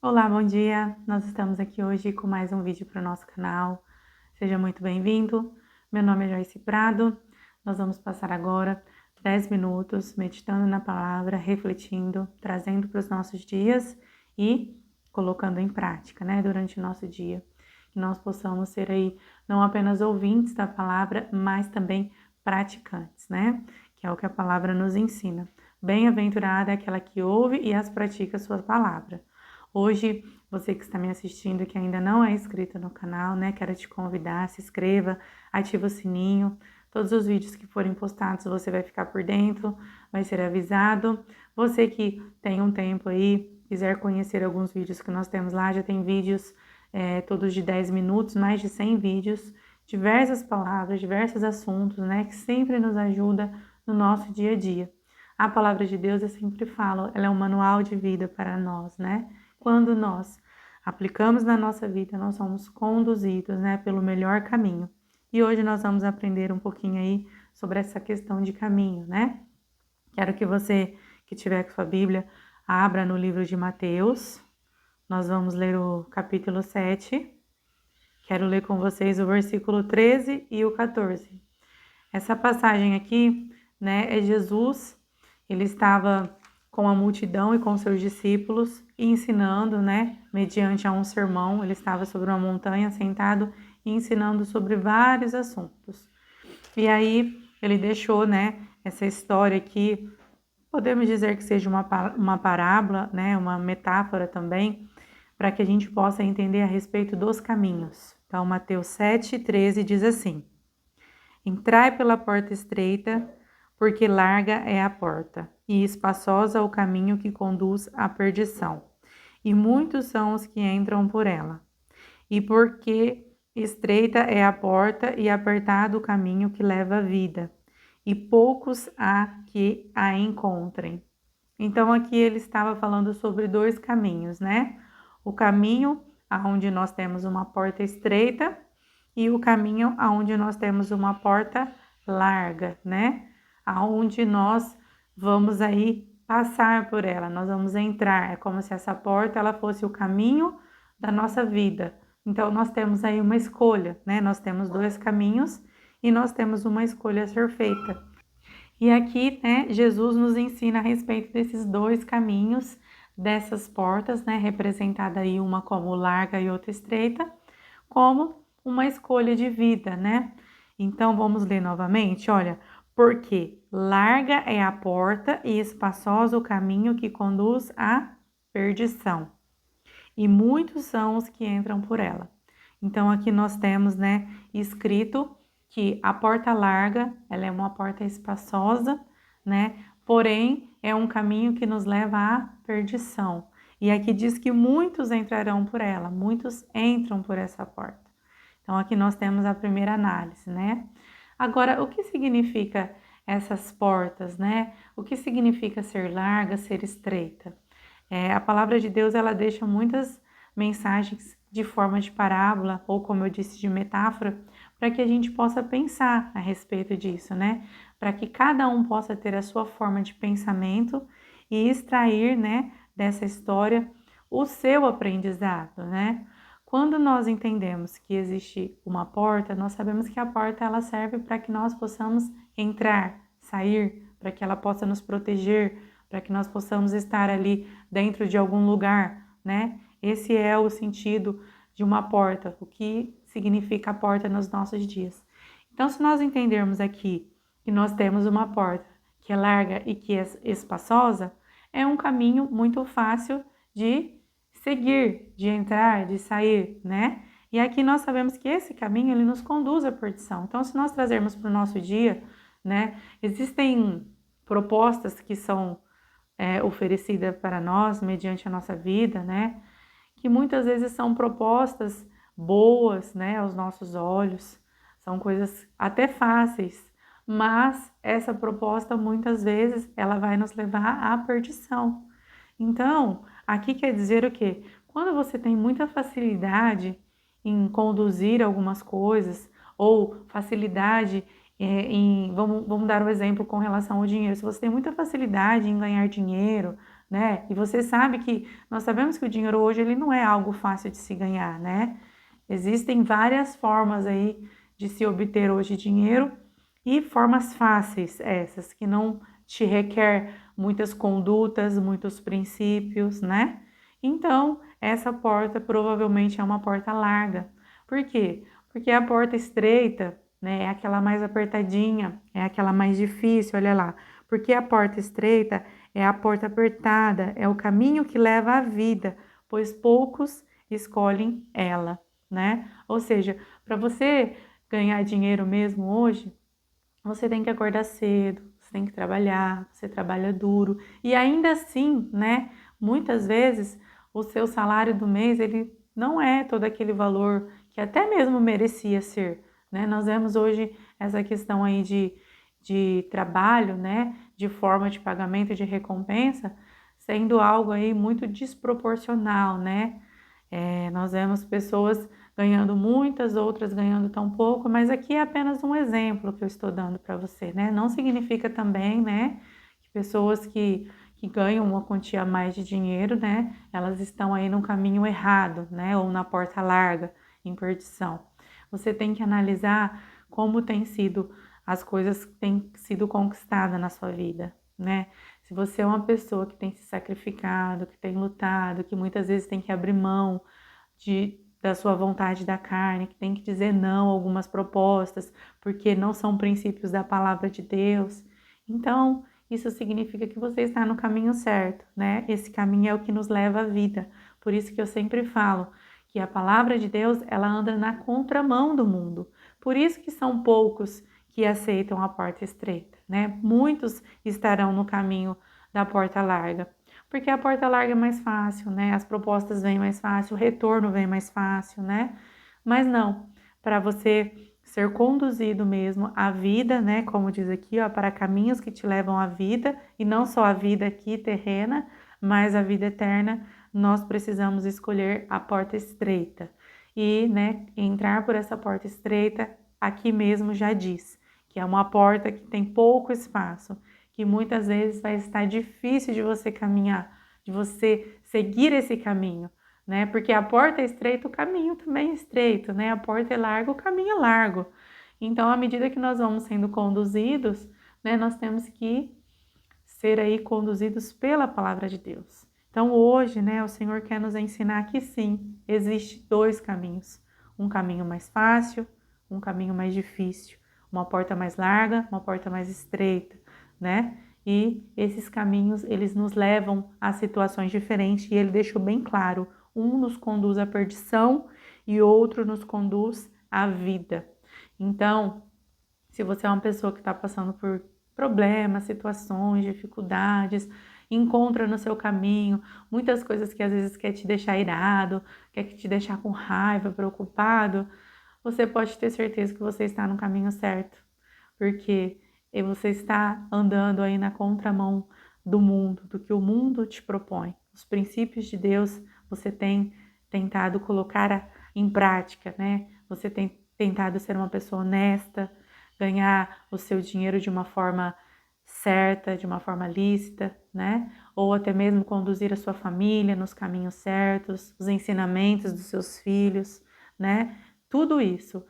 Olá, bom dia! Nós estamos aqui hoje com mais um vídeo para o nosso canal. Seja muito bem-vindo. Meu nome é Joyce Prado. Nós vamos passar agora 10 minutos meditando na palavra, refletindo, trazendo para os nossos dias e colocando em prática, né, durante o nosso dia. Que nós possamos ser aí não apenas ouvintes da palavra, mas também praticantes, né? Que é o que a palavra nos ensina. Bem-aventurada é aquela que ouve e as pratica a sua palavra. Hoje, você que está me assistindo e que ainda não é inscrito no canal, né? Quero te convidar, se inscreva, ativa o sininho. Todos os vídeos que forem postados você vai ficar por dentro, vai ser avisado. Você que tem um tempo aí, quiser conhecer alguns vídeos que nós temos lá, já tem vídeos todos de 10 minutos, mais de 100 vídeos, diversas palavras, diversos assuntos, né? Que sempre nos ajuda no nosso dia a dia. A palavra de Deus, eu sempre falo, ela é um manual de vida para nós, né? Quando nós aplicamos na nossa vida, nós somos conduzidos, né, pelo melhor caminho. E hoje nós vamos aprender um pouquinho aí sobre essa questão de caminho, né? Quero que você que tiver com sua Bíblia abra no livro de Mateus. Nós vamos ler o capítulo 7. Quero ler com vocês o versículo 13 e o 14. Essa passagem aqui, né, é Jesus. Ele estava com a multidão e com seus discípulos ensinando, né, mediante a um sermão. Ele estava sobre uma montanha sentado e ensinando sobre vários assuntos. E aí ele deixou, né, essa história aqui, podemos dizer que seja uma parábola, né, uma metáfora também, para que a gente possa entender a respeito dos caminhos. Então, Mateus 7:13 diz assim: Entrai pela porta estreita, porque larga é a porta, e espaçosa o caminho que conduz à perdição, e muitos são os que entram por ela. E porque estreita é a porta e apertado o caminho que leva à vida, e poucos há que a encontrem. Então aqui ele estava falando sobre dois caminhos, né? O caminho aonde nós temos uma porta estreita e o caminho aonde nós temos uma porta larga, né? Aonde nós vamos aí passar por ela, nós vamos entrar. É como se essa porta ela fosse o caminho da nossa vida. Então nós temos aí uma escolha, né? Nós temos dois caminhos e nós temos uma escolha a ser feita. E aqui, né, Jesus nos ensina a respeito desses dois caminhos, dessas portas, né, representada aí uma como larga e outra estreita, como uma escolha de vida, né? Então vamos ler novamente, olha, porque larga é a porta e espaçoso o caminho que conduz à perdição, e muitos são os que entram por ela. Então aqui nós temos, né, escrito que a porta larga, ela é uma porta espaçosa, né? Porém, é um caminho que nos leva à perdição. E aqui diz que muitos entrarão por ela, muitos entram por essa porta. Então aqui nós temos a primeira análise, né? Agora, o que significa essas portas, né? O que significa ser larga, ser estreita? A palavra de Deus, ela deixa muitas mensagens de forma de parábola, ou como eu disse, de metáfora, para que a gente possa pensar a respeito disso, né? Para que cada um possa ter a sua forma de pensamento e extrair, né, dessa história o seu aprendizado, né? Quando nós entendemos que existe uma porta, nós sabemos que a porta ela serve para que nós possamos entrar, sair, para que ela possa nos proteger, para que nós possamos estar ali dentro de algum lugar, né? Esse é o sentido de uma porta, o que significa a porta nos nossos dias. Então, se nós entendermos aqui que nós temos uma porta que é larga e que é espaçosa, é um caminho muito fácil de seguir, de entrar, de sair, né? E aqui nós sabemos que esse caminho ele nos conduz à perdição. Então, se nós trazermos para o nosso dia, né, existem propostas que são oferecida para nós mediante a nossa vida, né? Que muitas vezes são propostas boas, né, aos nossos olhos, são coisas até fáceis, mas essa proposta muitas vezes ela vai nos levar à perdição. Então, aqui quer dizer o quê? Quando você tem muita facilidade em conduzir algumas coisas ou facilidade vamos dar um exemplo com relação ao dinheiro. Se você tem muita facilidade em ganhar dinheiro, né? E você sabe que nós sabemos que o dinheiro hoje ele não é algo fácil de se ganhar, né? Existem várias formas aí de se obter hoje dinheiro e formas fáceis essas que não te requer muitas condutas, muitos princípios, né? Então, essa porta provavelmente é uma porta larga. Por quê? Porque a porta estreita, né, é aquela mais apertadinha, é aquela mais difícil, olha lá. Porque a porta estreita é a porta apertada, é o caminho que leva à vida, pois poucos escolhem ela, né? Ou seja, para você ganhar dinheiro mesmo hoje, você tem que acordar cedo, você tem que trabalhar, você trabalha duro e ainda assim, né? Muitas vezes o seu salário do mês ele não é todo aquele valor que até mesmo merecia ser, né? Nós vemos hoje essa questão aí de trabalho, né? De forma de pagamento de recompensa sendo algo aí muito desproporcional, né? Nós vemos pessoas ganhando muitas, outras ganhando tão pouco, mas aqui é apenas um exemplo que eu estou dando para você, né? Não significa também, né, que pessoas que ganham uma quantia a mais de dinheiro, né, elas estão aí no caminho errado, né, ou na porta larga, em perdição. Você tem que analisar como tem sido as coisas que têm sido conquistadas na sua vida, né? Se você é uma pessoa que tem se sacrificado, que tem lutado, que muitas vezes tem que abrir mão da sua vontade da carne, que tem que dizer não a algumas propostas, porque não são princípios da palavra de Deus, então isso significa que você está no caminho certo, né? Esse caminho é o que nos leva à vida. Por isso que eu sempre falo que a palavra de Deus, ela anda na contramão do mundo. Por isso que são poucos que aceitam a porta estreita, né? Muitos estarão no caminho da porta larga, porque a porta larga é mais fácil, né? As propostas vêm mais fácil, o retorno vem mais fácil, né? Mas não, para você ser conduzido mesmo à vida, né? Como diz aqui, ó, para caminhos que te levam à vida, e não só a vida aqui terrena, mas a vida eterna, nós precisamos escolher a porta estreita. E, né, entrar por essa porta estreita, aqui mesmo já diz, que é uma porta que tem pouco espaço, que muitas vezes vai estar difícil de você caminhar, de você seguir esse caminho, né? Porque a porta é estreita, o caminho também é estreito, né? A porta é larga, o caminho é largo. Então, à medida que nós vamos sendo conduzidos, né, nós temos que ser aí conduzidos pela palavra de Deus. Então, hoje, né, o Senhor quer nos ensinar que sim, existe dois caminhos. Um caminho mais fácil, um caminho mais difícil. Uma porta mais larga, uma porta mais estreita, né? E esses caminhos, eles nos levam a situações diferentes e ele deixou bem claro, um nos conduz à perdição e outro nos conduz à vida. Então, se você é uma pessoa que está passando por problemas, situações, dificuldades, encontra no seu caminho muitas coisas que às vezes quer te deixar irado, quer te deixar com raiva, preocupado, você pode ter certeza que você está no caminho certo, porque você está andando aí na contramão do mundo, do que o mundo te propõe. Os princípios de Deus você tem tentado colocar em prática, né? Você tem tentado ser uma pessoa honesta, ganhar o seu dinheiro de uma forma certa, de uma forma lícita, né? Ou até mesmo conduzir a sua família nos caminhos certos, os ensinamentos dos seus filhos, né? Tudo isso,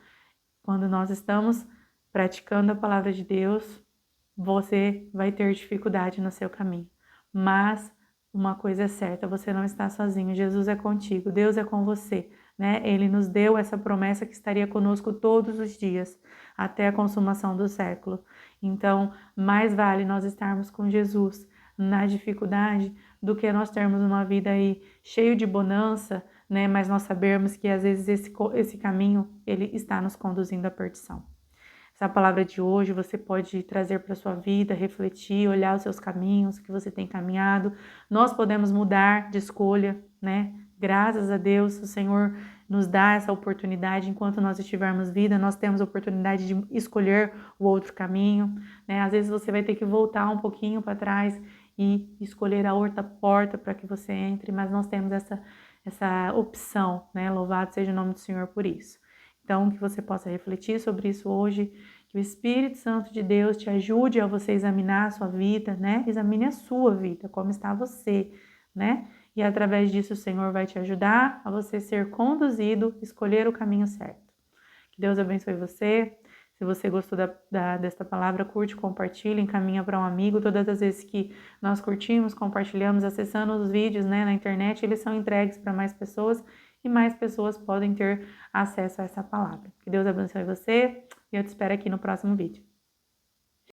quando nós estamos praticando a palavra de Deus, você vai ter dificuldade no seu caminho. Mas uma coisa é certa, você não está sozinho, Jesus é contigo, Deus é com você, né? Ele nos deu essa promessa que estaria conosco todos os dias, até a consumação do século. Então, mais vale nós estarmos com Jesus na dificuldade do que nós termos uma vida aí cheio de bonança, né? Mas nós sabemos que às vezes esse caminho, ele está nos conduzindo à perdição. Essa palavra de hoje você pode trazer para a sua vida, refletir, olhar os seus caminhos que você tem caminhado. Nós podemos mudar de escolha, né? Graças a Deus, o Senhor nos dá essa oportunidade. Enquanto nós estivermos vida, nós temos a oportunidade de escolher o outro caminho, né? Às vezes você vai ter que voltar um pouquinho para trás e escolher a outra porta para que você entre, mas nós temos essa opção, né? Louvado seja o nome do Senhor por isso. Então, que você possa refletir sobre isso hoje, que o Espírito Santo de Deus te ajude a você examinar a sua vida, né? Examine a sua vida, como está você, né? E através disso o Senhor vai te ajudar a você ser conduzido, escolher o caminho certo. Que Deus abençoe você. Se você gostou desta palavra, curte, compartilha, encaminha para um amigo. Todas as vezes que nós curtimos, compartilhamos, acessando os vídeos, né, na internet, eles são entregues para mais pessoas e mais pessoas podem ter acesso a essa palavra. Que Deus abençoe você e eu te espero aqui no próximo vídeo.